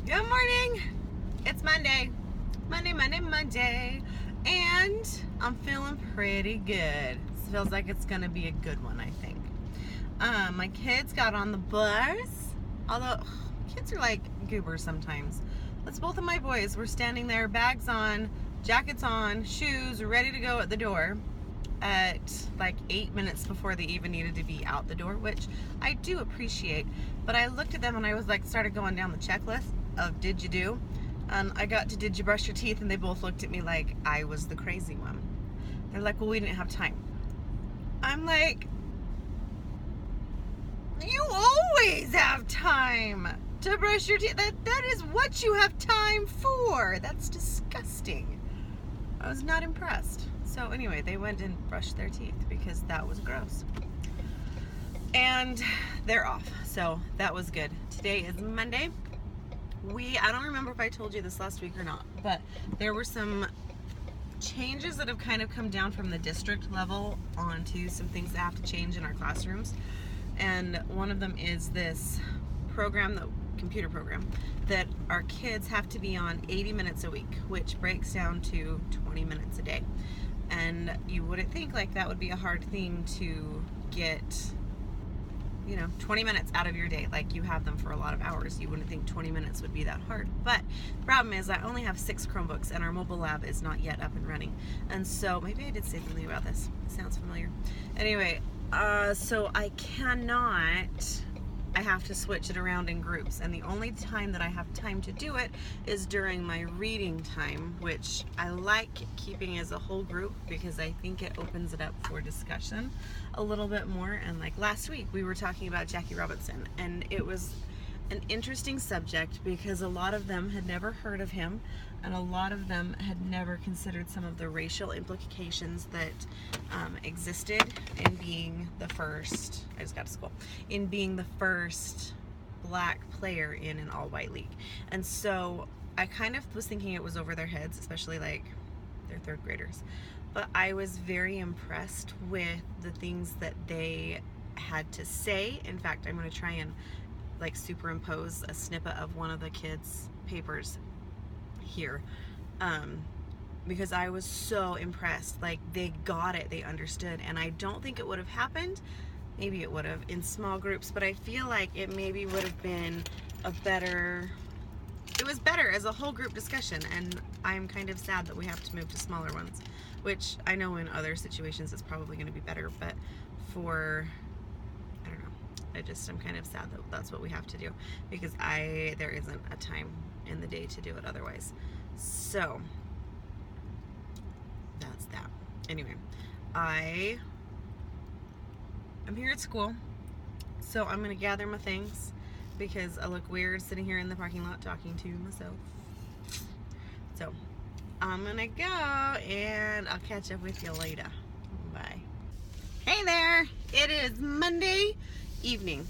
Good morning. It's Monday. Monday. And I'm feeling pretty good. This feels like it's going to be a good one, I think. My kids got on the bus. Although, kids are like goobers sometimes. That's both of my boys. We're standing there, bags on, jackets on, shoes, ready to go at the door at like 8 minutes before they even needed to be out the door, which I do appreciate. But I looked at them and I was like, started going down the checklist of did you do? And I got to did you brush your teeth? And they both looked at me like I was the crazy one. They're like, well, we didn't have time. I'm like, you always have time to brush your teeth. That is what you have time for. That's disgusting. I was not impressed. So anyway, they went and brushed their teeth because that was gross. And they're off. So that was good. Today is Monday. I don't remember if I told you this last week or not, but there were some changes that have kind of come down from the district level onto some things that have to change in our classrooms. And one of them is this program, the computer program, that our kids have to be on 80 minutes a week, which breaks down to 20 minutes a day. And you wouldn't think like that would be a hard thing to get, 20 minutes out of your day. Like you have them for a lot of hours. You wouldn't think 20 minutes would be that hard. But the problem is I only have 6 Chromebooks and our mobile lab is not yet up and running. And so maybe I did say something about this. It sounds familiar. Anyway, so I have to switch it around in groups, and the only time that I have time to do it is during my reading time, which I like keeping as a whole group because I think it opens it up for discussion a little bit more. And like last week we were talking about Jackie Robinson, and it was an interesting subject because a lot of them had never heard of him, and a lot of them had never considered some of the racial implications that existed in being the first, in being the first black player in an all-white league. And so I kind of was thinking it was over their heads, especially like they're 3rd graders. But I was very impressed with the things that they had to say. In fact, I'm going to try and like superimpose a snippet of one of the kids' papers here, because I was so impressed. Like they got it, they understood, and I don't think it would have happened. Maybe it would have in small groups, but I feel like it maybe would have been it was better as a whole group discussion. And I'm kind of sad that we have to move to smaller ones, which I know in other situations it's probably going to be better, but I'm kind of sad that that's what we have to do because there isn't a time in the day to do it otherwise. So that's that. Anyway, I'm here at school, so I'm gonna gather my things because I look weird sitting here in the parking lot talking to myself. So I'm gonna go and I'll catch up with you later. Bye. Hey there, it is Monday evening,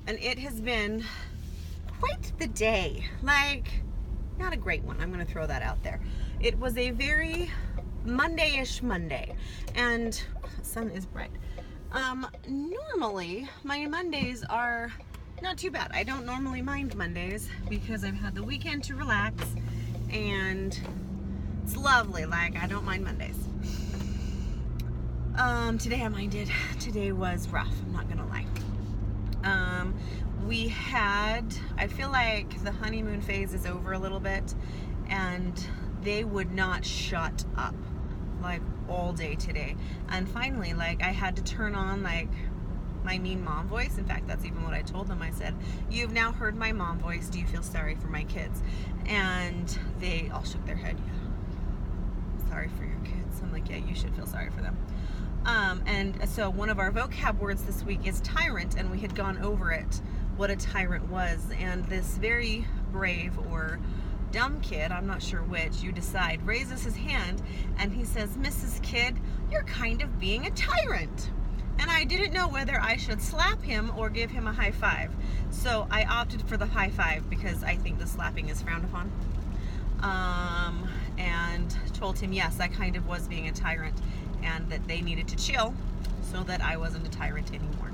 and it has been quite the day. Like, not a great one. I'm going to throw that out there. It was a very Monday-ish Monday, and the sun is bright. Normally, my Mondays are not too bad. I don't normally mind Mondays because I've had the weekend to relax, and it's lovely. Like, I don't mind Mondays. Today I minded. Today was rough, I'm not gonna lie. I feel like the honeymoon phase is over a little bit, and they would not shut up like all day today. And finally, like, I had to turn on like my mean mom voice. In fact, that's even what I told them. I said, you've now heard my mom voice. Do you feel sorry for my kids? And they all shook their head. Yeah. Sorry for your kids. I'm like, yeah, you should feel sorry for them. And so one of our vocab words this week is tyrant, and we had gone over it, what a tyrant was. And this very brave or dumb kid, I'm not sure which, you decide, raises his hand and he says, Mrs. Kidd, you're kind of being a tyrant. And I didn't know whether I should slap him or give him a high five. So I opted for the high five because I think the slapping is frowned upon. And told him, yes, I kind of was being a tyrant, and that they needed to chill so that I wasn't a tyrant anymore.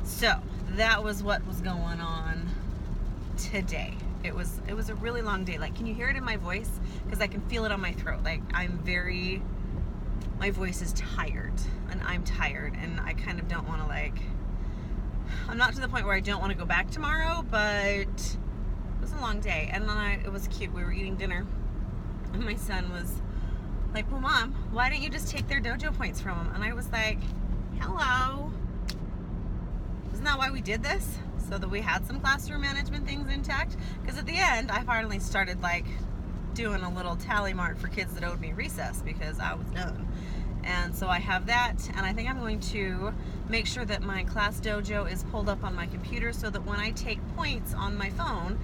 So that was what was going on today. It was a really long day. Like, can you hear it in my voice? Because I can feel it on my throat. Like, my voice is tired, and I'm tired, and I kind of don't want to, like, I'm not to the point where I don't want to go back tomorrow, but it was a long day. And then it was cute. We were eating dinner, and my son was like, well, Mom, why don't you just take their dojo points from them? And I was like, hello. Isn't that why we did this? So that we had some classroom management things intact? Because at the end, I finally started, like, doing a little tally mark for kids that owed me recess because I was done. And so I have that, and I think I'm going to make sure that my class dojo is pulled up on my computer so that when I take points on my phone,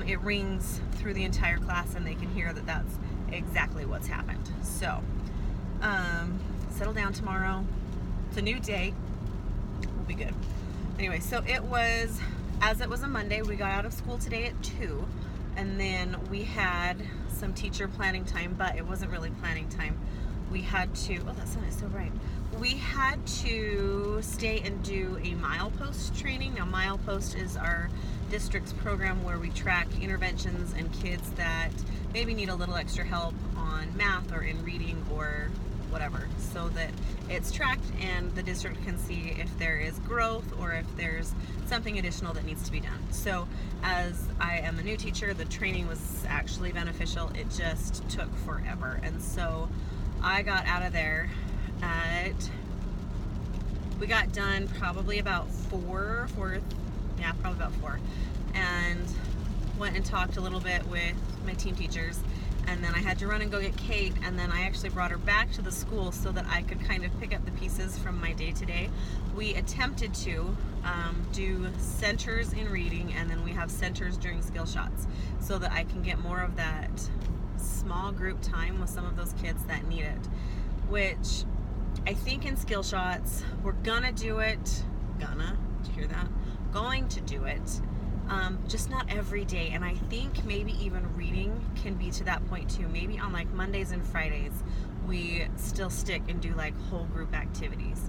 it rings through the entire class and they can hear that that's exactly what's happened. So, settle down tomorrow. It's a new day. We'll be good. Anyway, so it was a Monday, we got out of school today at 2, and then we had some teacher planning time, but it wasn't really planning time. We had to, oh, that sun is so bright. We had to stay and do a milepost training. Now, milepost is our district's program where we track interventions and kids that maybe need a little extra help on math or in reading or whatever, so that it's tracked and the district can see if there is growth or if there's something additional that needs to be done. So as I am a new teacher, the training was actually beneficial. It just took forever. And so I got out of there we got done probably about 4, and went and talked a little bit with my team teachers, and then I had to run and go get Kate, and then I actually brought her back to the school so that I could kind of pick up the pieces from my day-to-day. We attempted to do centers in reading, and then we have centers during skill shots so that I can get more of that small group time with some of those kids that need it, which I think in skill shots we're gonna do it, did you hear that? Going to do it, just not every day. And I think maybe even reading can be to that point too. Maybe on like Mondays and Fridays we still stick and do like whole group activities,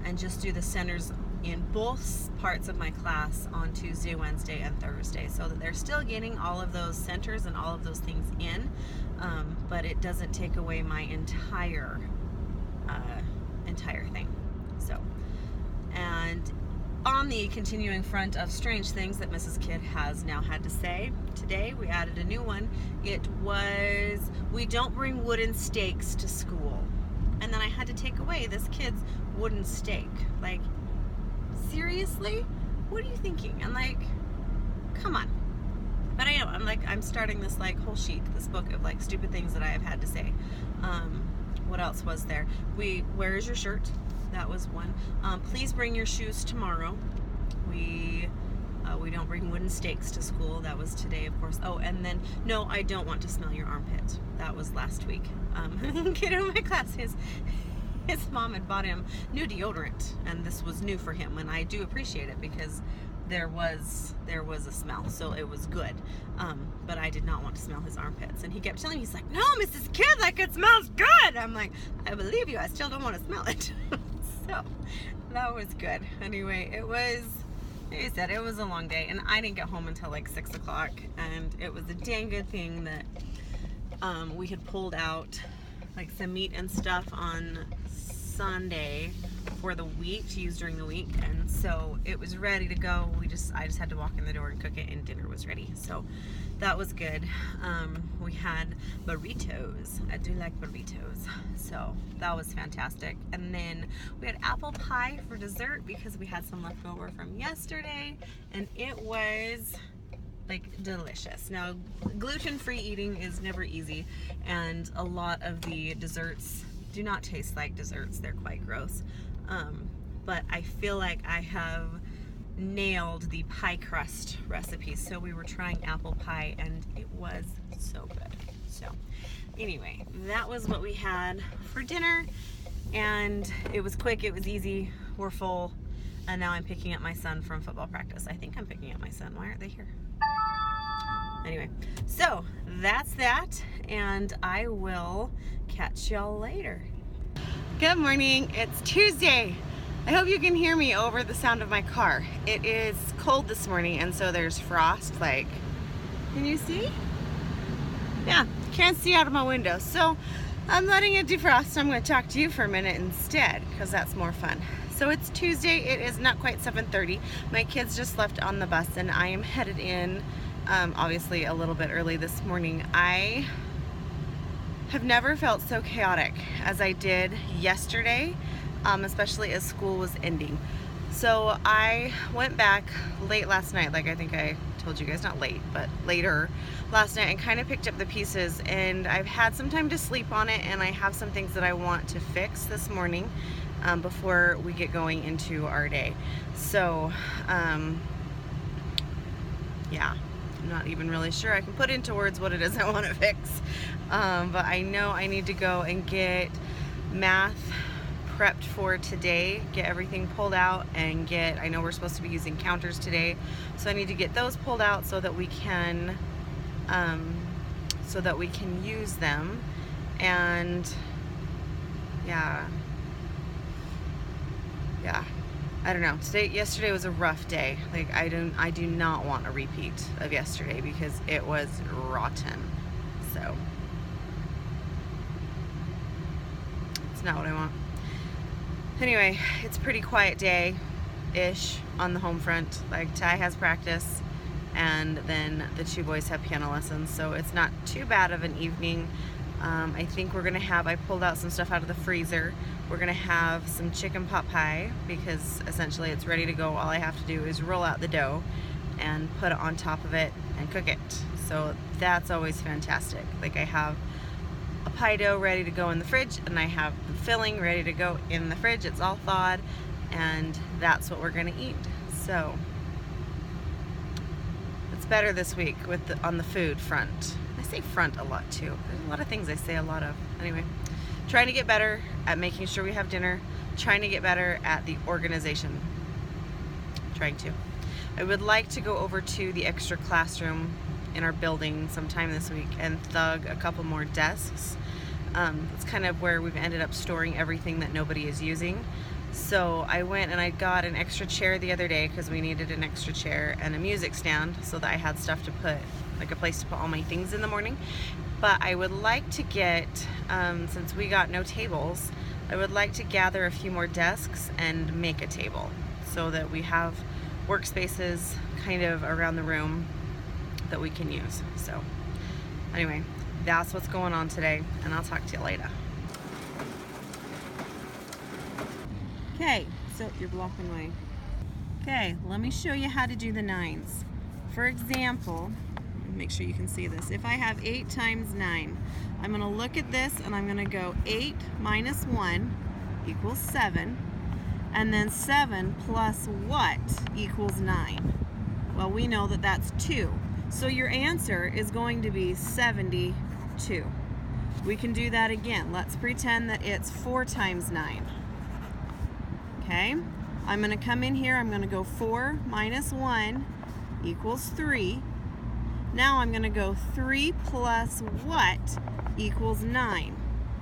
and just do the centers in both parts of my class on Tuesday, Wednesday, and Thursday, so that they're still getting all of those centers and all of those things in, but it doesn't take away my entire thing. So, and on the continuing front of strange things that Mrs. Kidd has now had to say, today we added a new one. It was, we don't bring wooden stakes to school. And then I had to take away this kid's wooden stake. Like, seriously? What are you thinking? And like, come on. But I know, I'm starting this like whole sheet, this book of like stupid things that I have had to say. What else was there? Where is your shirt? That was one. Please bring your shoes tomorrow. We don't bring wooden stakes to school. That was today, of course. Oh, and then, no, I don't want to smell your armpit. That was last week. Kid in my class, his mom had bought him new deodorant, and this was new for him, and I do appreciate it because there was a smell, so it was good. But I did not want to smell his armpits, and he kept telling me, he's like, no, Mrs. Kidd, like, it smells good. I'm like, I believe you, I still don't want to smell it. So that was good. Anyway, it was, like I said, it was a long day, and I didn't get home until like 6 o'clock, and it was a dang good thing that we had pulled out like some meat and stuff on Sunday for the week to use during the week, and so it was ready to go. I just had to walk in the door and cook it, and dinner was ready, so that was good. We had burritos. I do like burritos, so that was fantastic. And then we had apple pie for dessert because we had some left over from yesterday, and it was like delicious. Now, gluten-free eating is never easy, and a lot of the desserts do not taste like desserts. They're quite gross. But I feel like I have nailed the pie crust recipe. So we were trying apple pie, and it was so good. So anyway, that was what we had for dinner, and it was quick, it was easy, we're full, and now I'm picking up my son from football practice. I think I'm picking up my son. Why aren't they here? Anyway, so that's that, and I will catch y'all later. Good morning. It's Tuesday. I hope you can hear me over the sound of my car. It is cold this morning, and so there's frost. Like, can you see? Yeah, can't see out of my window. So I'm letting it defrost. I'm going to talk to you for a minute instead, because that's more fun. So it's Tuesday. It is not quite 7:30. My kids just left on the bus, and I am headed in, obviously a little bit early this morning. I have never felt so chaotic as I did yesterday, especially as school was ending. So I went back late last night, like I think I told you guys, not late, but later last night, and kind of picked up the pieces, and I've had some time to sleep on it, and I have some things that I want to fix this morning before we get going into our day. So yeah, I'm not even really sure I can put into words what it is I want to fix, but I know I need to go and get math prepped for today, get everything pulled out, and I know we're supposed to be using counters today, so I need to get those pulled out so that we can use them. And yeah, I don't know. Yesterday was a rough day. Like, I do not want a repeat of yesterday because it was rotten. So it's not what I want. Anyway, it's a pretty quiet day-ish on the home front. Like, Ty has practice, and then the two boys have piano lessons, so it's not too bad of an evening. I think we're gonna have, I pulled out some stuff out of the freezer. We're gonna have some chicken pot pie, because essentially it's ready to go. All I have to do is roll out the dough and put it on top of it and cook it. So that's always fantastic. Like, I have a pie dough ready to go in the fridge, and I have the filling ready to go in the fridge. It's all thawed, and that's what we're gonna eat. So it's better this week on the food front. I say front a lot too. There's a lot of things I say a lot of. Anyway, trying to get better at making sure we have dinner, trying to get better at the organization. Trying to. I would like to go over to the extra classroom in our building sometime this week and thug a couple more desks. It's kind of where we've ended up storing everything that nobody is using. So I went and I got an extra chair the other day because we needed an extra chair and a music stand so that I had stuff to put, like a place to put all my things in the morning. But I would like to get, since we got no tables, I would like to gather a few more desks and make a table so that we have workspaces kind of around the room that we can use. So anyway, that's what's going on today, and I'll talk to you later. Okay, so you're blocking way. Okay, let me show you how to do the nines. For example, make sure you can see this. If I have 8 times 9, I'm going to look at this and I'm going to go 8 minus 1 equals 7, and then 7 plus what equals 9? Well, we know that that's 2. So your answer is going to be 72. We can do that again. Let's pretend that it's 4 times 9. Okay, I'm going to come in here, I'm going to go 4 minus 1 equals 3. Now I'm going to go 3 plus what equals 9?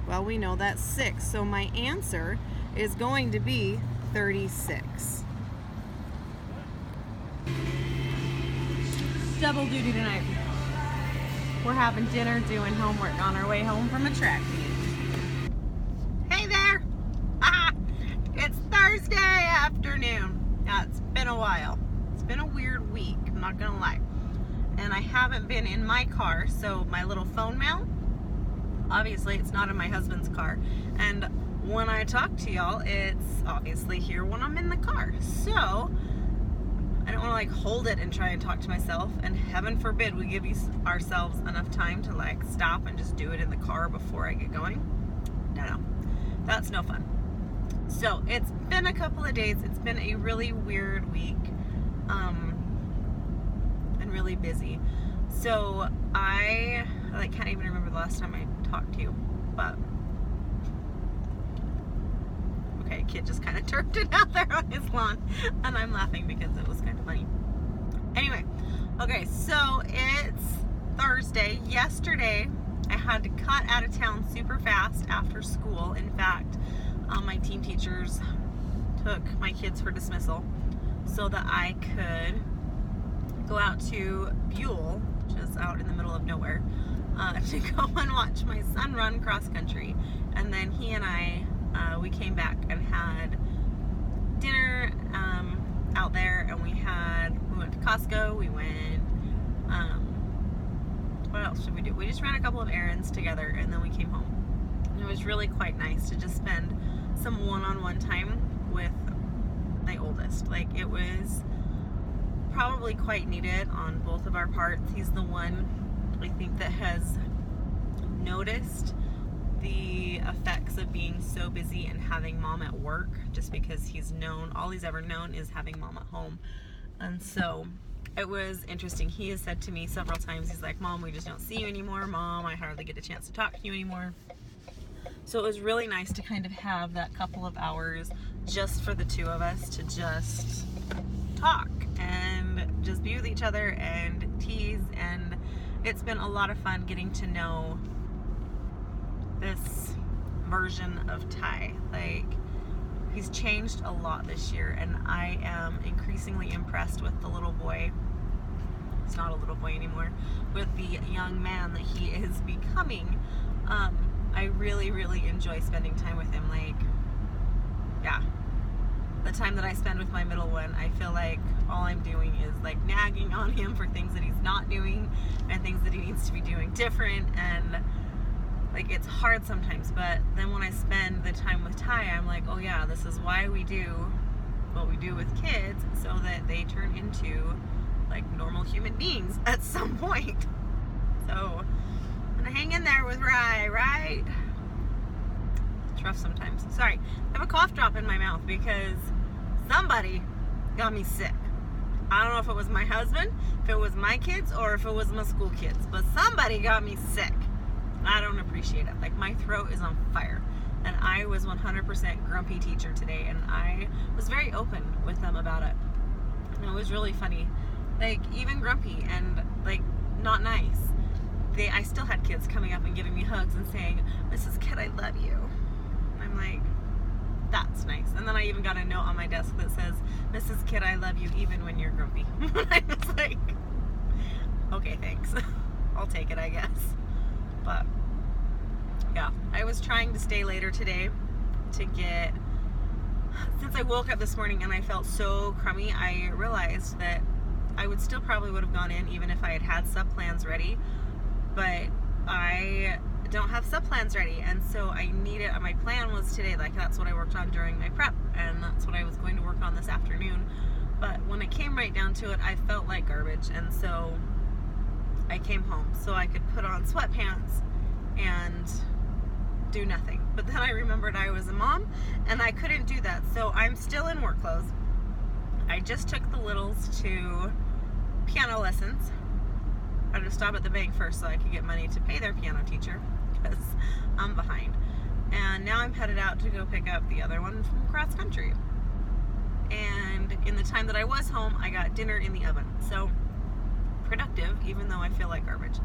Well, we know that's 6, so my answer is going to be 36. Double duty tonight. We're having dinner, doing homework on our way home from a track meet. Hey there! It's Thursday afternoon. Now, it's been a while. It's been a weird week, I'm not gonna lie. And I haven't been in my car, so my little phone mount, obviously it's not in my husband's car. And when I talk to y'all, it's obviously here when I'm in the car. So I don't want to like hold it and try and talk to myself, and heaven forbid we give ourselves enough time to like stop and just do it in the car before I get going. No, that's no fun. So it's been a couple of days. It's been a really weird week, and really busy. So I like can't even remember the last time I talked to you, but okay, kid just kind of turfed it out there on his lawn, and I'm laughing because it was kind of funny. Anyway, okay, so it's Thursday. Yesterday, I had to cut out of town super fast after school. In fact, my team teachers took my kids for dismissal so that I could go out to Buell, which is out in the middle of nowhere, to go and watch my son run cross country. And then he and I, we came back and had dinner out there, and we went to Costco, we went, what else did we do? We just ran a couple of errands together, and then we came home. And it was really quite nice to just spend some one-on-one time with my oldest. Like, it was probably quite needed on both of our parts. He's the one, I think, that has noticed the effects of being so busy and having mom at work, just because all he's ever known is having mom at home. And so it was interesting. He has said to me several times, he's like, Mom, we just don't see you anymore. Mom, I hardly get a chance to talk to you anymore. So it was really nice to kind of have that couple of hours just for the two of us to just talk and just be with each other and tease. And it's been a lot of fun getting to know this version of Ty. Like, he's changed a lot this year, and I am increasingly impressed with the little boy. It's not a little boy anymore, with the young man that he is becoming. I really, really enjoy spending time with him. Like, yeah, the time that I spend with my middle one, I feel like all I'm doing is like nagging on him for things that he's not doing and things that he needs to be doing different. And like, it's hard sometimes, but then when I spend the time with Ty, I'm like, oh yeah, this is why we do what we do with kids, so that they turn into like normal human beings at some point. So I'm gonna hang in there with Rye, right? It's rough sometimes. Sorry, I have a cough drop in my mouth because somebody got me sick. I don't know if it was my husband, if it was my kids, or if it was my school kids, but somebody got me sick. I don't appreciate it. Like, my throat is on fire, and I was 100% grumpy teacher today, and I was very open with them about it. And it was really funny. Like, even grumpy and like not nice. I still had kids coming up and giving me hugs and saying, Mrs. Kidd, I love you. And I'm like, that's nice. And then I even got a note on my desk that says, Mrs. Kidd, I love you even when you're grumpy. I was like, okay, thanks. I'll take it, I guess. But yeah, I was trying to stay later today since I woke up this morning and I felt so crummy, I realized that I would have gone in even if I had sub plans ready, but I don't have sub plans ready, and so my plan was today, like, that's what I worked on during my prep, and that's what I was going to work on this afternoon. But when it came right down to it, I felt like garbage, and so I came home so I could put on sweatpants and do nothing. But then I remembered I was a mom and I couldn't do that, so I'm still in work clothes. I just took the littles to piano lessons. I had to stop at the bank first so I could get money to pay their piano teacher because I'm behind. And now I'm headed out to go pick up the other one from cross country. And in the time that I was home, I got dinner in the oven. So productive, even though I feel like garbage.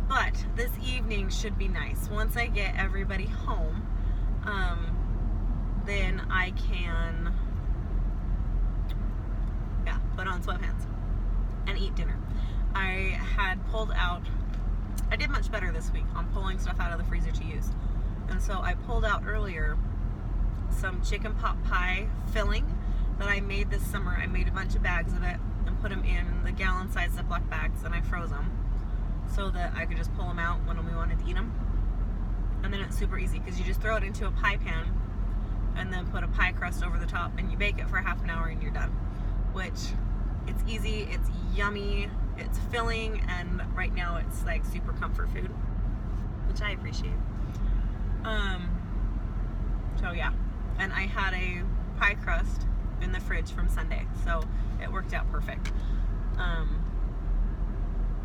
But this evening should be nice. Once I get everybody home, then I can put on sweatpants and eat dinner. I did much better this week on pulling stuff out of the freezer to use. And so I pulled out earlier some chicken pot pie filling that I made this summer. I made a bunch of bags of it and put them in the gallon-sized Ziploc bags, and I froze them so that I could just pull them out when we wanted to eat them. And then it's super easy because you just throw it into a pie pan and then put a pie crust over the top, and you bake it for half an hour and you're done. Which, it's easy, it's yummy, it's filling, and right now it's like super comfort food, which I appreciate. So yeah, and I had a pie crust in the fridge from Sunday, so it worked out perfect.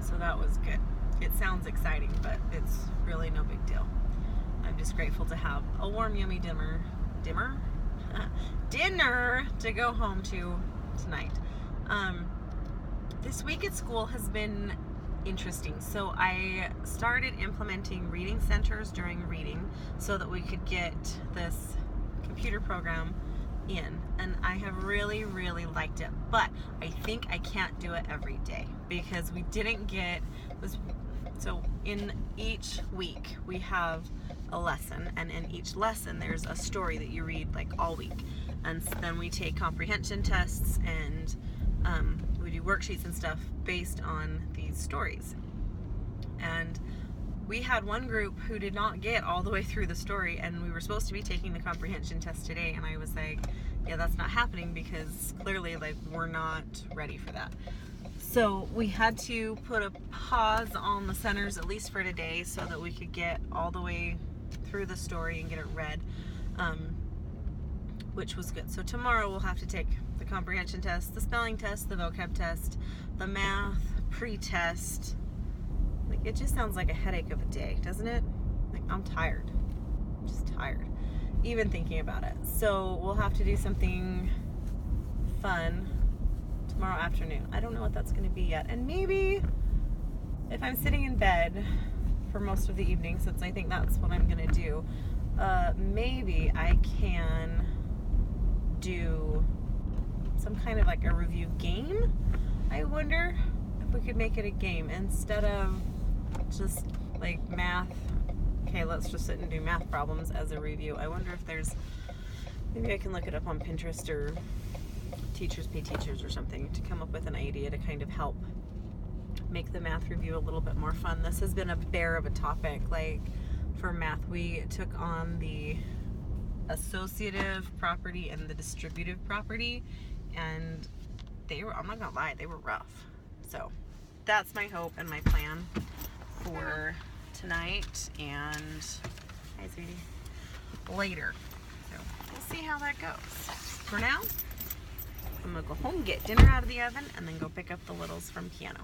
So that was good. It sounds exciting, but it's really no big deal. I'm just grateful to have a warm, yummy dinner to go home to tonight. This week at school has been interesting. So I started implementing reading centers during reading so that we could get this computer program in, and I have really, really liked it. But I think I can't do it every day because we didn't get so in each week we have a lesson, and in each lesson there's a story that you read like all week, and then we take comprehension tests, and we do worksheets and stuff based on these stories. And we had one group who did not get all the way through the story, and we were supposed to be taking the comprehension test today, and I was like, yeah, that's not happening because clearly like we're not ready for that. So we had to put a pause on the centers, at least for today, so that we could get all the way through the story and get it read, which was good. So tomorrow we'll have to take the comprehension test, the spelling test, the vocab test, the math pre-test. Like, it just sounds like a headache of a day, doesn't it? Like, I'm tired. I'm just tired, even thinking about it. So we'll have to do something fun tomorrow afternoon. I don't know what that's going to be yet. And maybe if I'm sitting in bed for most of the evening, since I think that's what I'm going to do, maybe I can do some kind of like a review game. I wonder if we could make it a game instead of just like math. Okay, let's just sit and do math problems as a review. I wonder if there's, maybe I can look it up on Pinterest or Teachers Pay Teachers or something to come up with an idea to kind of help make the math review a little bit more fun. This has been a bear of a topic. Like, for math, we took on the associative property and the distributive property, and they were, I'm not gonna lie, they were rough. So that's my hope and my plan for tonight and, hi sweetie, later. So we'll see how that goes. For now, I'm gonna go home, get dinner out of the oven, and then go pick up the littles from piano.